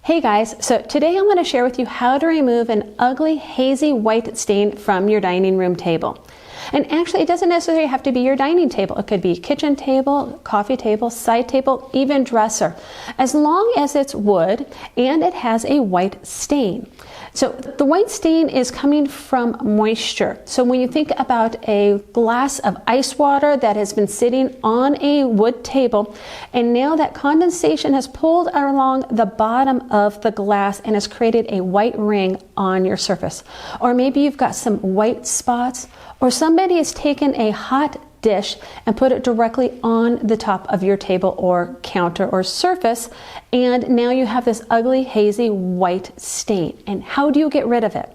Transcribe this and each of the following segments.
Hey guys, so today I'm going to share with you how to remove an ugly hazy white stain from your dining room table. And actually, it doesn't necessarily have to be your dining table. It could be kitchen table, coffee table, side table, even dresser, as long as it's wood and it has a white stain. So the white stain is coming from moisture. So when you think about a glass of ice water that has been sitting on a wood table, and now that condensation has pulled along the bottom of the glass and has created a white ring on your surface. Or maybe you've got some white spots, or somebody has taken a hot dish and put it directly on the top of your table or counter or surface, and now you have this ugly hazy white stain. And how do you get rid of it?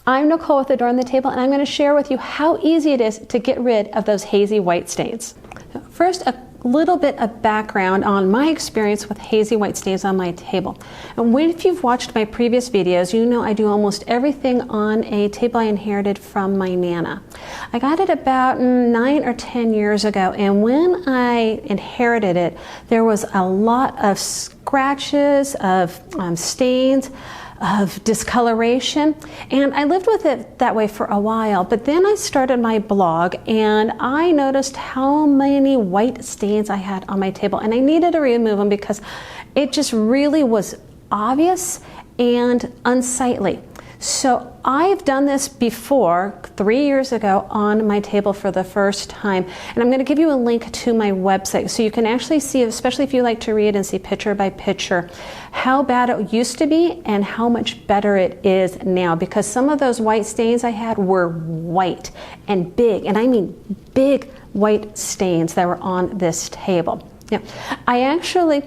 I'm Nicole with Adorn the Table, and I'm going to share with you how easy it is to get rid of those hazy white stains. First, a little bit of background on my experience with hazy white stains on my table. And if you've watched my previous videos, you know I do almost everything on a table I inherited from my Nana. I got it about 9 or 10 years ago, and when I inherited it, there was a lot of scratches, of stains, of discoloration, and I lived with it that way for a while. But then I started my blog and I noticed how many white stains I had on my table, and I needed to remove them because it just really was obvious and unsightly. So I've done this before 3 years ago on my table for the first time, and I'm going to give you a link to my website so you can actually see, especially if you like to read and see picture by picture, how bad it used to be and how much better it is now, because some of those white stains I had were white and big, and I mean big white stains that were on this table. Now, I actually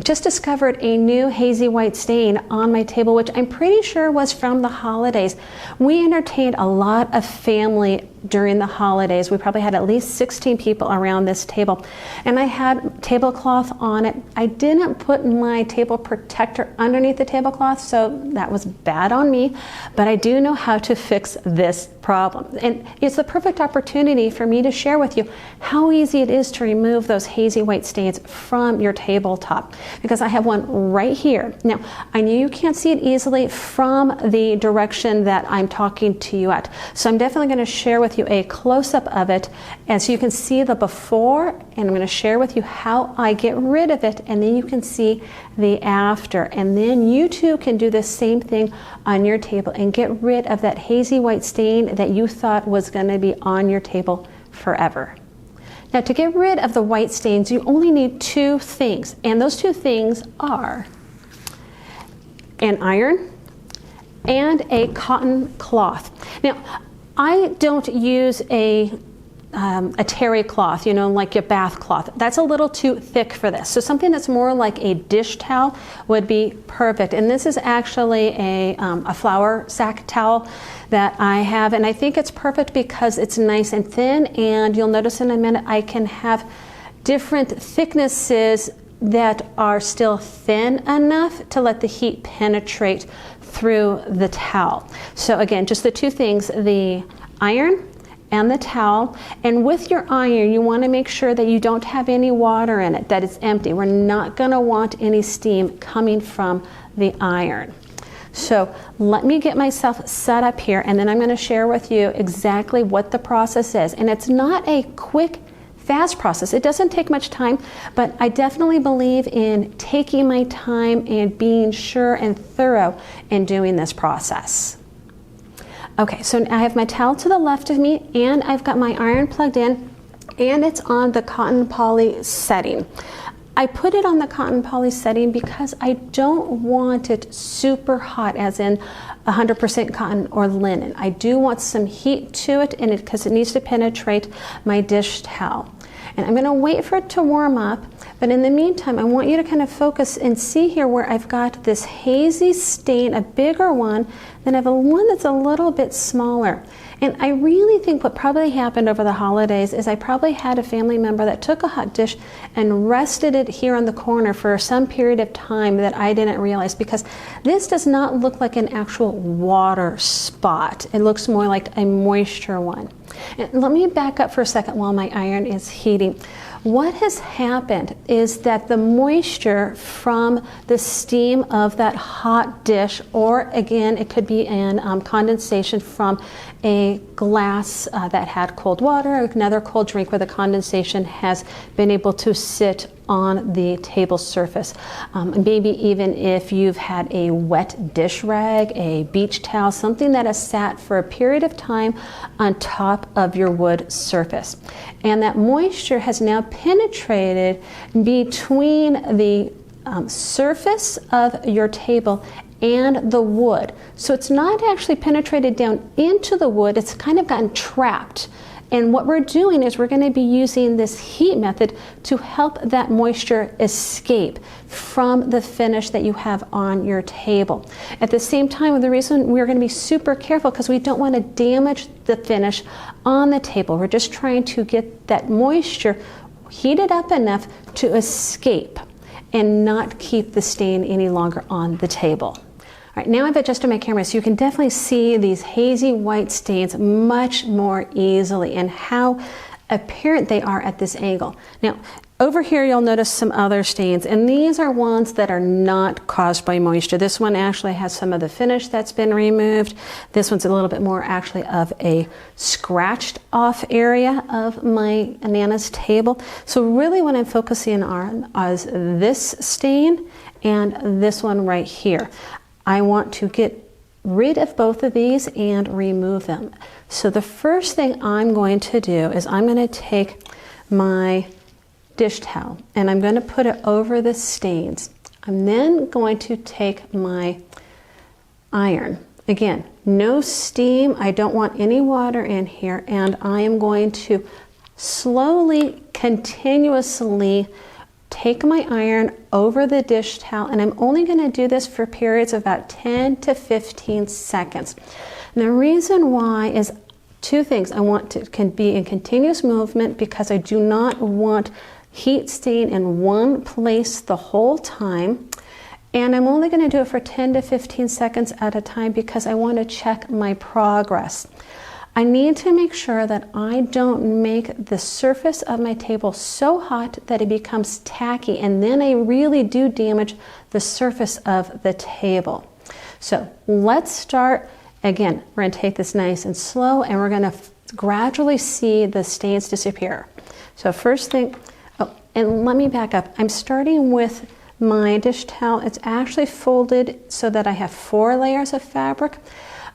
just discovered a new hazy white stain on my table, which I'm pretty sure was from the holidays. We entertained a lot of family during the holidays. We probably had at least 16 people around this table, and I had tablecloth on it. I didn't put my table protector underneath the tablecloth, so that was bad on me, but I do know how to fix this problem. And it's the perfect opportunity for me to share with you how easy it is to remove those hazy white stains from your tabletop, because I have one right here. Now, I know you can't see it easily from the direction that I'm talking to you at, so I'm definitely going to share with you a close-up of it, and so you can see the before, and I'm going to share with you how I get rid of it, and then you can see the after, and then you too can do the same thing on your table and get rid of that hazy white stain that you thought was going to be on your table forever. Now, to get rid of the white stains, you only need two things, and those two things are an iron and a cotton cloth. Now, I don't use a terry cloth, you know, like your bath cloth. That's a little too thick for this. So something that's more like a dish towel would be perfect. And this is actually a flour sack towel that I have, and I think it's perfect because it's nice and thin, and you'll notice in a minute I can have different thicknesses that are still thin enough to let the heat penetrate through the towel. So again, just the two things, the iron and the towel. And with your iron, you want to make sure that you don't have any water in it, that it's empty. We're not going to want any steam coming from the iron. So let me get myself set up here, and then I'm going to share with you exactly what the process is. And it's not a quick, fast process. It doesn't take much time, but I definitely believe in taking my time and being sure and thorough in doing this process. Okay, so I have my towel to the left of me, and I've got my iron plugged in, and it's on the cotton poly setting. I put it on the cotton poly setting because I don't want it super hot, as in 100% cotton or linen. I do want some heat to it, and because it needs to penetrate my dish towel. And I'm going to wait for it to warm up, but in the meantime, I want you to kind of focus and see here where I've got this hazy stain, a bigger one, then I have one that's a little bit smaller. And I really think what probably happened over the holidays is I probably had a family member that took a hot dish and rested it here on the corner for some period of time that I didn't realize, because this does not look like an actual water spot. It looks more like a moisture one. And let me back up for a second while my iron is heating. What has happened is that the moisture from the steam of that hot dish, or again, it could be in condensation from a glass that had cold water, or another cold drink where the condensation has been able to sit on the table surface. Maybe even if you've had a wet dish rag, a beach towel, something that has sat for a period of time on top of your wood surface. And that moisture has now penetrated between the surface of your table and the wood. So it's not actually penetrated down into the wood, it's kind of gotten trapped. And what we're doing is we're going to be using this heat method to help that moisture escape from the finish that you have on your table. At the same time, the reason we're going to be super careful because we don't want to damage the finish on the table. We're just trying to get that moisture heated up enough to escape and not keep the stain any longer on the table. All right, now I've adjusted my camera so you can definitely see these hazy white stains much more easily and how apparent they are at this angle. Now, over here you'll notice some other stains, and these are ones that are not caused by moisture. This one actually has some of the finish that's been removed. This one's a little bit more actually of a scratched off area of my Nana's table. So really what I'm focusing on is this stain and this one right here. I want to get rid of both of these and remove them. So the first thing I'm going to do is I'm going to take my dish towel and I'm going to put it over the stains. I'm then going to take my iron. Again, no steam. I don't want any water in here, and I am going to slowly, continuously take my iron over the dish towel, and I'm only going to do this for periods of about 10 to 15 seconds. And the reason why is two things. I want to can be in continuous movement because I do not want heat stain in one place the whole time. And I'm only going to do it for 10 to 15 seconds at a time because I want to check my progress. I need to make sure that I don't make the surface of my table so hot that it becomes tacky, and then I really do damage the surface of the table. So let's start. Again, we're going to take this nice and slow, and we're going to gradually see the stains disappear. So first thing, oh, and let me back up. I'm starting with my dish towel. It's actually folded so that I have 4 layers of fabric.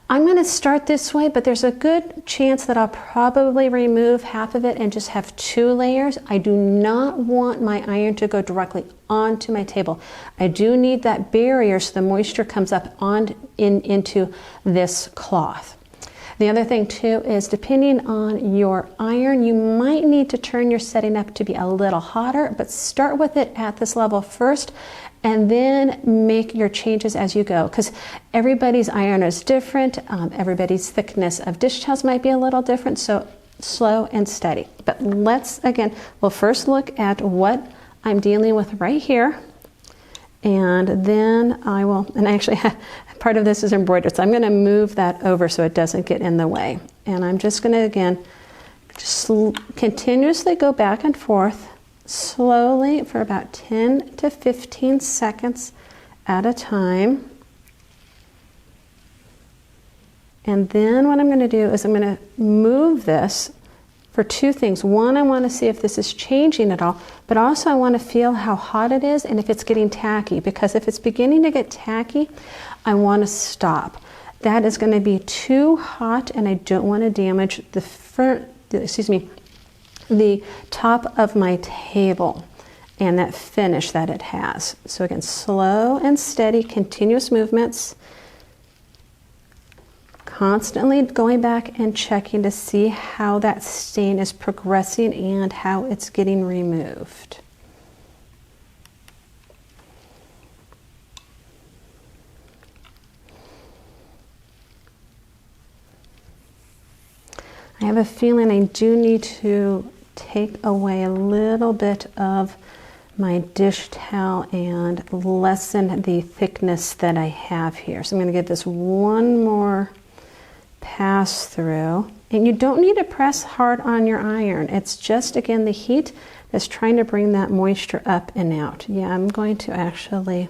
I'm going to start this way, but there's a good chance that I'll probably remove half of it and just have 2 layers. I do not want my iron to go directly onto my table. I do need that barrier so the moisture comes up into this cloth. The other thing too is, depending on your iron, you might need to turn your setting up to be a little hotter, but start with it at this level first and then make your changes as you go, because everybody's iron is different. Everybody's thickness of dish towels might be a little different, so slow and steady. But let's, again, we'll first look at what I'm dealing with right here, and then I will, and actually part of this is embroidered, so I'm going to move that over so it doesn't get in the way. And I'm just going to, again, just continuously go back and forth slowly for about 10 to 15 seconds at a time. And then what I'm going to do is I'm going to move this for 2 things. One, I want to see if this is changing at all, but also I want to feel how hot it is and if it's getting tacky, because if it's beginning to get tacky, I want to stop. That is going to be too hot, and I don't want to damage the top of my table and that finish that it has. So again, slow and steady, continuous movements, constantly going back and checking to see how that stain is progressing and how it's getting removed. I have a feeling I do need to take away a little bit of my dish towel and lessen the thickness that I have here. So I'm going to give this one more pass through. And you don't need to press hard on your iron. It's just, again, the heat that's trying to bring that moisture up and out. Yeah, I'm going to actually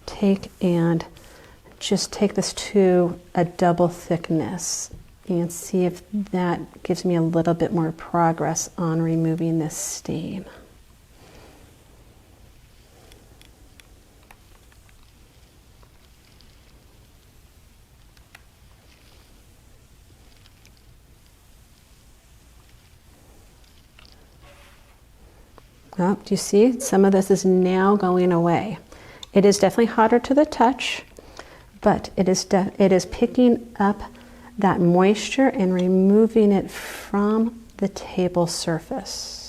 take this to a double thickness and see if that gives me a little bit more progress on removing this stain. Oh, do you see? Some of this is now going away. It is definitely hotter to the touch, but it is picking up that moisture and removing it from the table surface.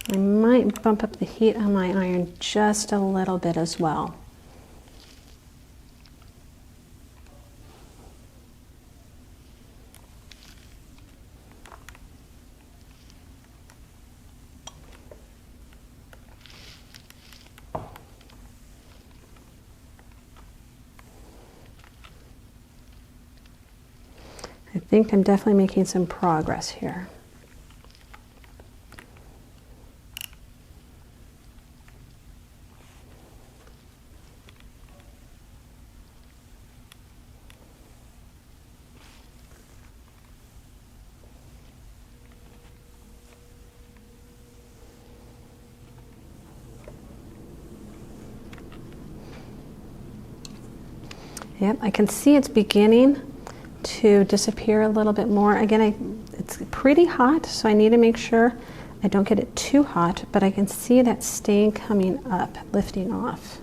I might bump up the heat on my iron just a little bit as well. I think I'm definitely making some progress here. Yep, I can see it's beginning to disappear a little bit more. Again, it's pretty hot, so I need to make sure I don't get it too hot, but I can see that stain coming up, lifting off.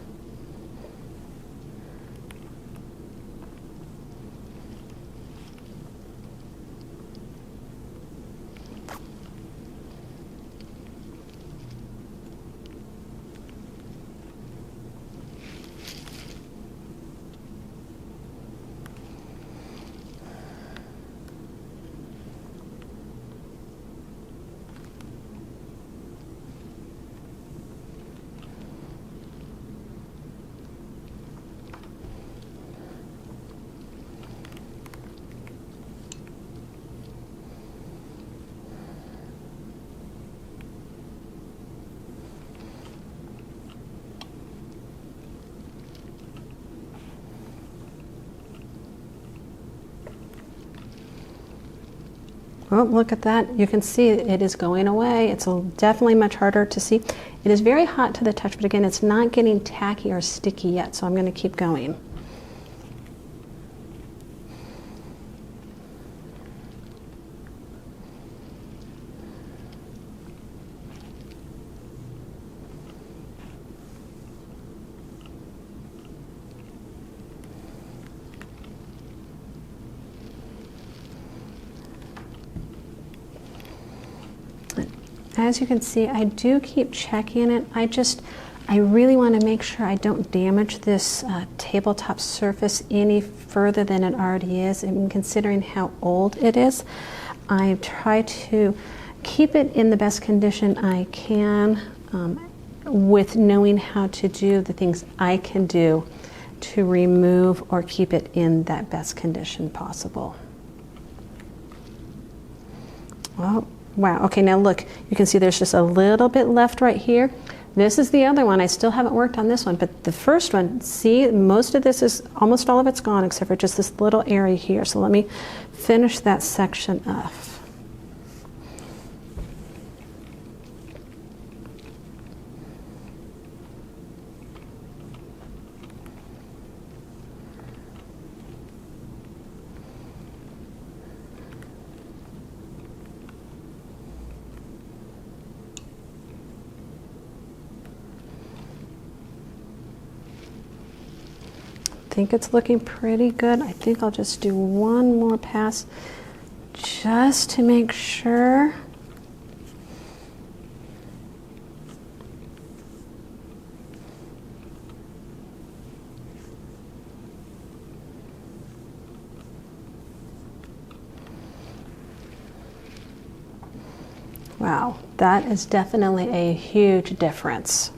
Oh, look at that. You can see it is going away. It's definitely much harder to see. It is very hot to the touch, but again, it's not getting tacky or sticky yet, so I'm going to keep going. As you can see, I do keep checking it. I really want to make sure I don't damage this tabletop surface any further than it already is. And considering how old it is, I try to keep it in the best condition I can with knowing how to do the things I can do to remove or keep it in that best condition possible. Well, wow, okay, now look, you can see there's just a little bit left right here. This is the other one. I still haven't worked on this one, but the first one, see, most of this is, almost all of it's gone except for just this little area here. So let me finish that section off. I think it's looking pretty good. I think I'll just do one more pass just to make sure. Wow, that is definitely a huge difference.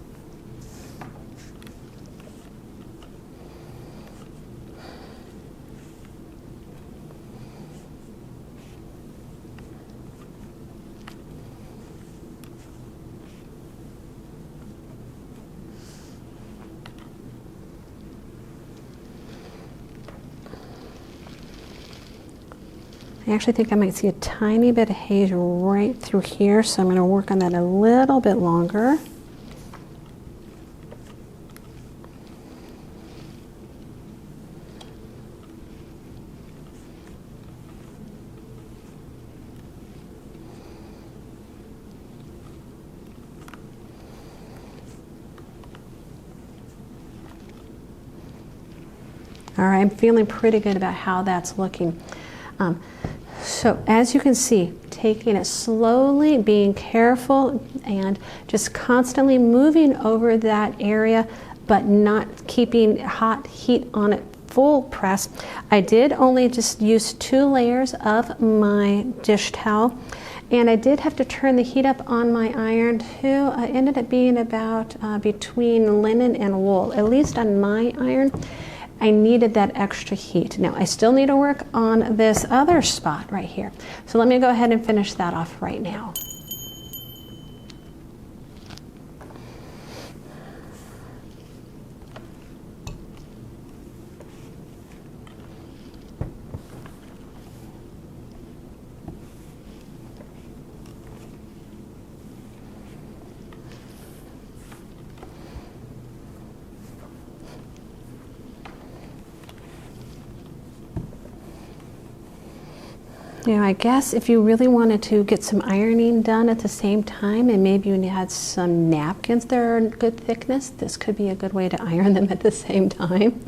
I actually think I might see a tiny bit of haze right through here, so I'm going to work on that a little bit longer. All right, I'm feeling pretty good about how that's looking. So as you can see, taking it slowly, being careful, and just constantly moving over that area, but not keeping hot heat on it full press. I did only just use 2 layers of my dish towel, and I did have to turn the heat up on my iron too. It ended up being about between linen and wool, at least on my iron. I needed that extra heat. Now I still need to work on this other spot right here. So let me go ahead and finish that off right now. You know, I guess if you really wanted to get some ironing done at the same time, and maybe you had some napkins that are good thickness, this could be a good way to iron them at the same time.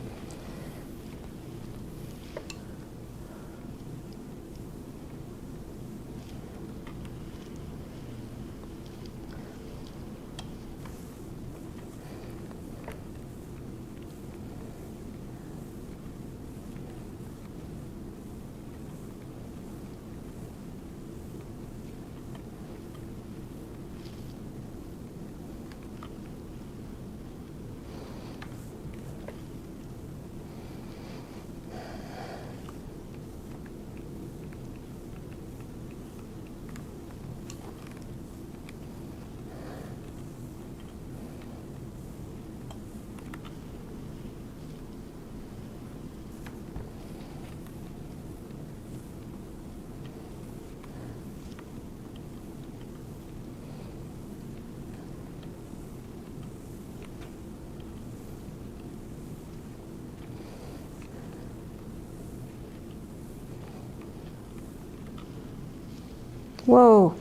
Whoa,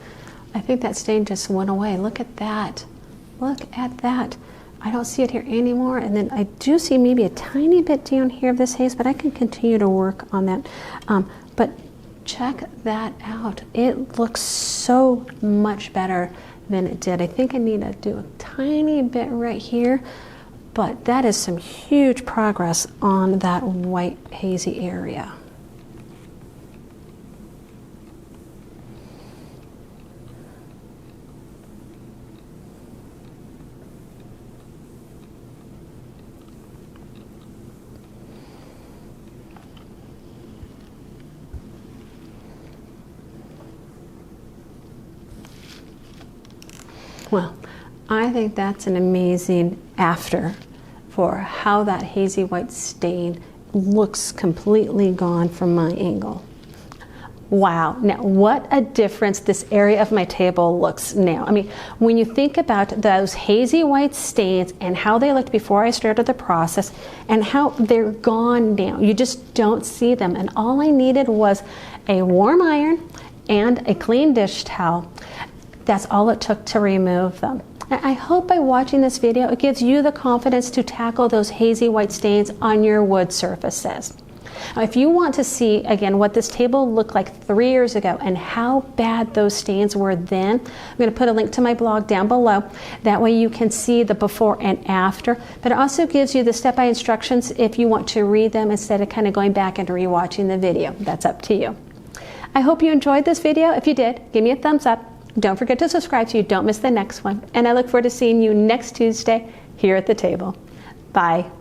I think that stain just went away. Look at that. Look at that. I don't see it here anymore. And then I do see maybe a tiny bit down here of this haze, but I can continue to work on that. But check that out. It looks so much better than it did. I think I need to do a tiny bit right here, but that is some huge progress on that white hazy area. Well, I think that's an amazing after for how that hazy white stain looks completely gone from my angle. Wow, now what a difference this area of my table looks now. I mean, when you think about those hazy white stains and how they looked before I started the process and how they're gone now, you just don't see them. And all I needed was a warm iron and a clean dish towel. That's all it took to remove them. I hope by watching this video, it gives you the confidence to tackle those hazy white stains on your wood surfaces. If you want to see, again, what this table looked like 3 years ago and how bad those stains were then, I'm going to put a link to my blog down below. That way you can see the before and after, but it also gives you the step-by instructions if you want to read them instead of kind of going back and rewatching the video. That's up to you. I hope you enjoyed this video. If you did, give me a thumbs up. Don't forget to subscribe so you don't miss the next one. And I look forward to seeing you next Tuesday here at the table. Bye.